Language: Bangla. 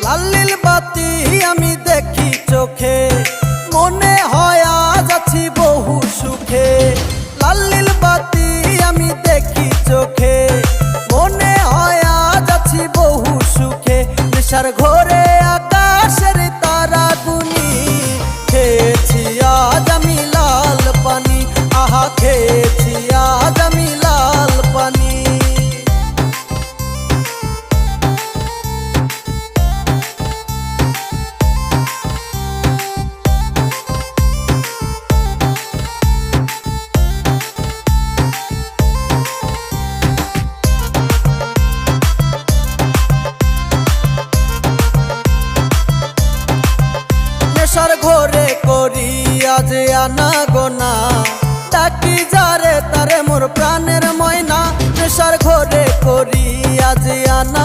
লাল বাতি আমি দেখি চোখে, মনে হয় আজ আছি বহু সুখে। লাল বাতি আমি দেখি চোখে, মনে হয় আজ আছি বহু সুখে। নেশার ঘোরে আকাশের তারা গুনি, খেয়েছি আজ আমি লাল পানি। আহা খেয়েছি আজ আমি লাল পানি। নেশার ঘোরে করি আজ আনা গোনা, ডাকি যারে তারে মোর প্রাণের ময়না। নেশার ঘোরে করি আজ আনা